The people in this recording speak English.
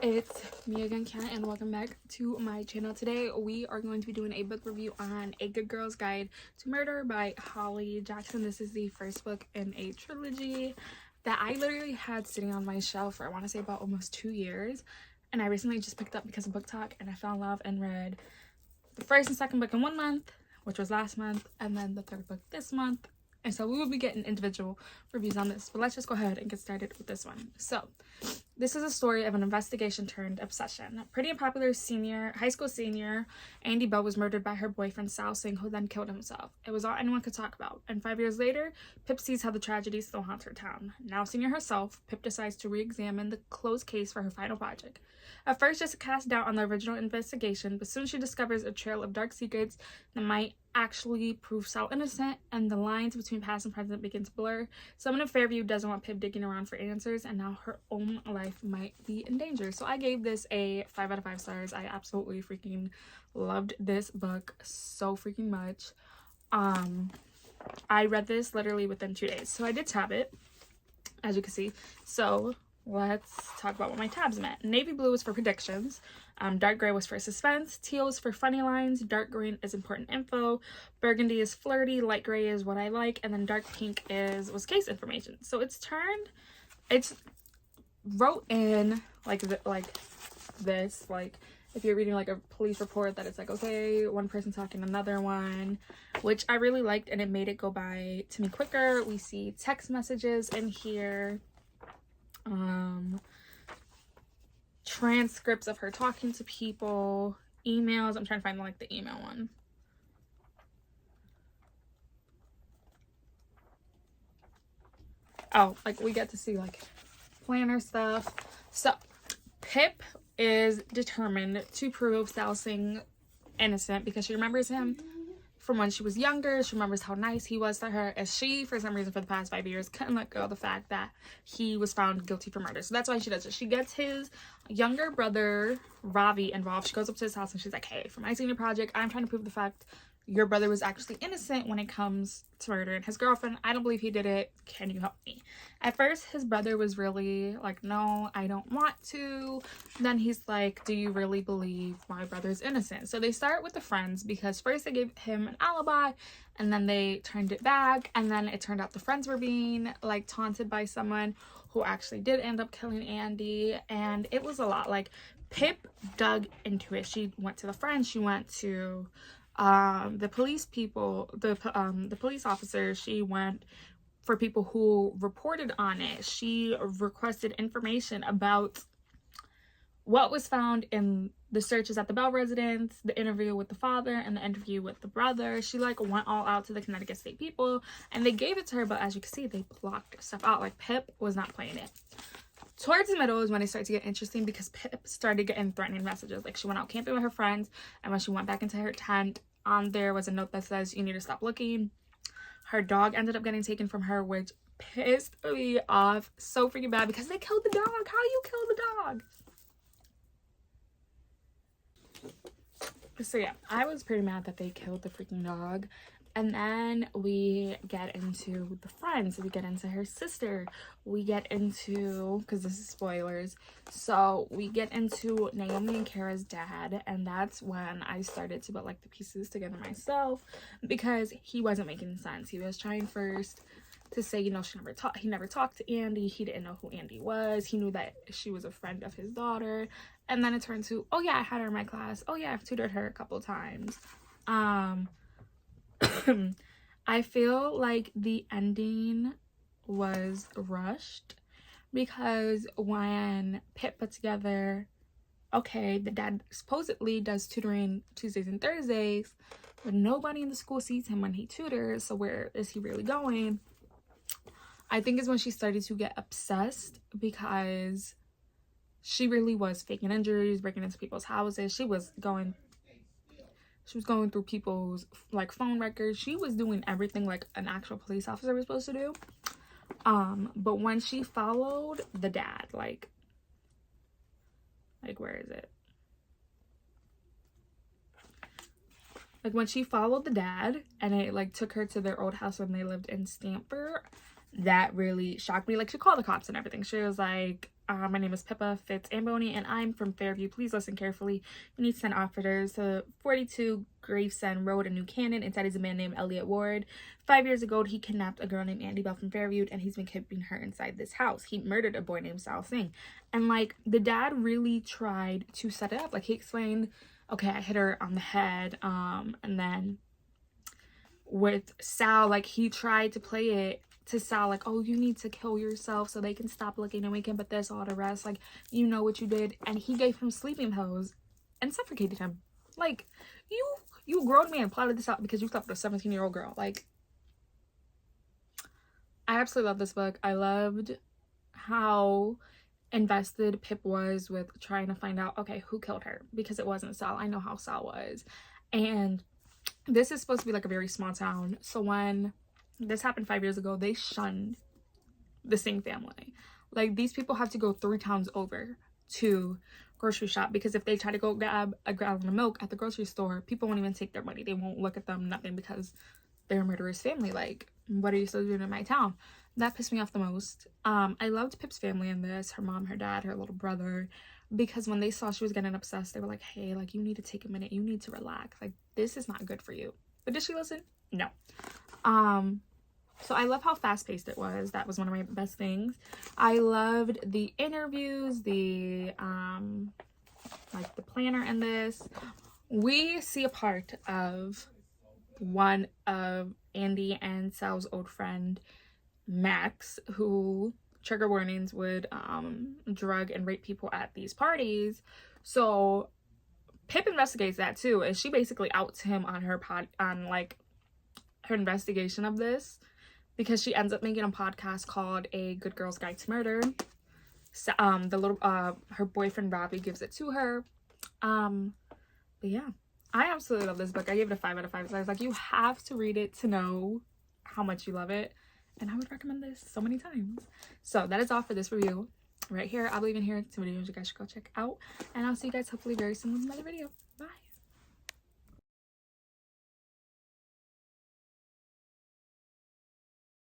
It's me again, Kiana, and welcome back to my channel. Today we are going to be doing a book review on A Good Girl's Guide to Murder by Holly Jackson. This is the first book in a trilogy that I literally had sitting on my shelf for I want to say about almost 2 years, and I recently just picked up because of book talk, and I fell in love and read the first and second book in 1 month, which was last month, and then the third book this month. And so we will be getting individual reviews on this, but let's just go ahead and get started with this one. So this is a story of an investigation turned obsession. Pretty and popular high school senior Andy Bell was murdered by her boyfriend Sal Singh, who then killed himself. It was all anyone could talk about. And 5 years later, Pip sees how the tragedy still haunts her town. Now senior herself, Pip decides to re-examine the closed case for her final project. At first, just to cast doubt on the original investigation, but soon she discovers a trail of dark secrets that might actually prove Sal innocent, and the lines between past and present begin to blur. Someone in Fairview doesn't want Pip digging around for answers, and now her own life might be in danger. So I gave this a 5 out of 5 stars. I absolutely freaking loved this book so freaking much. I read this literally within 2 days, so I did tab it, as you can see. So let's talk about what my tabs meant. Navy blue was for predictions, dark gray was for suspense, teal is for funny lines, dark green is important info, burgundy is flirty, light gray is what I like, and then dark pink was case information. So it's wrote in like this, like if you're reading like a police report, that it's like, okay, one person talking to another one, which I really liked, and it made it go by to me quicker. We see text messages in here, transcripts of her talking to people, emails. I'm trying to find like the email one. Oh, like we get to see like planner stuff. So Pip is determined to prove Sal Singh innocent because she remembers him from when she was younger. She remembers how nice he was to her, as she, for some reason, for the past 5 years, couldn't let go of the fact that he was found guilty for murder. So that's why she does it. She gets his younger brother, Ravi, involved. She goes up to his house and she's like, hey, for my senior project, I'm trying to prove the fact your brother was actually innocent when it comes to murdering his girlfriend. I don't believe he did it. Can you help me? At first, his brother was really like, no, I don't want to. Then he's like, do you really believe my brother's innocent? So they start with the friends, because first they gave him an alibi and then they turned it back. And then it turned out the friends were being like taunted by someone who actually did end up killing Andy. And it was a lot. Like Pip dug into it. She went to the friends. She went to the police people, the police officers. She went for people who reported on it. She requested information about what was found in the searches at the Bell residence, the interview with the father, and the interview with the brother. She like went all out to the Connecticut State people, and they gave it to her, but as you can see, they blocked stuff out. Like Pip was not playing it. Towards the middle is when it started to get interesting, because Pip started getting threatening messages. Like she went out camping with her friends, and when she went back into her tent, on there was a note that says, you need to stop looking. Her dog ended up getting taken from her, which pissed me off so freaking bad, because they killed the dog. How you kill the dog? So yeah, I was pretty mad that they killed the freaking dog. And then we get into the friends. We get into her sister. We get into, because this is spoilers, so we get into Naomi and Kara's dad. And that's when I started to put like the pieces together myself, because he wasn't making sense. He was trying first to say, you know, he never talked to Andy. He didn't know who Andy was. He knew that she was a friend of his daughter. And then it turned to, oh yeah, I had her in my class. Oh yeah, I've tutored her a couple times. I feel like the ending was rushed, because when Pip put together, okay, the dad supposedly does tutoring Tuesdays and Thursdays, but nobody in the school sees him when he tutors, so where is he really going? I think is when she started to get obsessed, because she really was faking injuries, breaking into people's houses. She was going through people's like phone records. She was doing everything like an actual police officer was supposed to do. But when she followed the dad, like where is it? Like when she followed the dad and it like took her to their old house when they lived in Stamford, that really shocked me. Like she called the cops and everything. She was like, My name is Pippa, Fitz, and Boney, and I'm from Fairview. Please listen carefully. You need to send officers to 42 Gravesend Road in New Canaan. Inside is a man named Elliot Ward. 5 years ago, he kidnapped a girl named Andy Bell from Fairview, and he's been keeping her inside this house. He murdered a boy named Sal Singh. And, like, the dad really tried to set it up. Like, he explained, okay, I hit her on the head, and then with Sal, like, he tried to play it to Sal, like, oh, you need to kill yourself so they can stop looking and we can put this all to rest, like, you know what you did. And he gave him sleeping pills and suffocated him. Like, you grown man plotted this out because you slept with a 17-year-old girl. Like, I absolutely love this book. I loved how invested Pip was with trying to find out, okay, who killed her, because it wasn't Sal. I know how Sal was. And this is supposed to be like a very small town, so when this happened 5 years ago, they shunned the Singh family. Like, these people have to go 3 towns over to grocery shop, because if they try to go grab a gallon of milk at the grocery store, people won't even take their money. They won't look at them, nothing, because they're a murderous family. Like, what are you still doing in my town? That pissed me off the most. I loved Pip's family in this, her mom, her dad, her little brother, because when they saw she was getting obsessed, they were like, hey, like, you need to take a minute, you need to relax, like, this is not good for you. But did she listen? No. So I love how fast-paced it was. That was one of my best things. I loved the interviews, the like the planner in this. We see a part of one of Andy and Sal's old friend Max, who, trigger warnings, would drug and rape people at these parties. So Pip investigates that too, and she basically outs him on her like her investigation of this, because she ends up making a podcast called A Good Girl's Guide to Murder. So, her boyfriend Robbie gives it to her. But yeah, I absolutely love this book. I gave it a 5 out of 5 stars. Like, you have to read it to know how much you love it, and I would recommend this so many times. So that is all for this review. Right here, I'll leave in here some videos you guys should go check out, and I'll see you guys hopefully very soon with another video. Bye.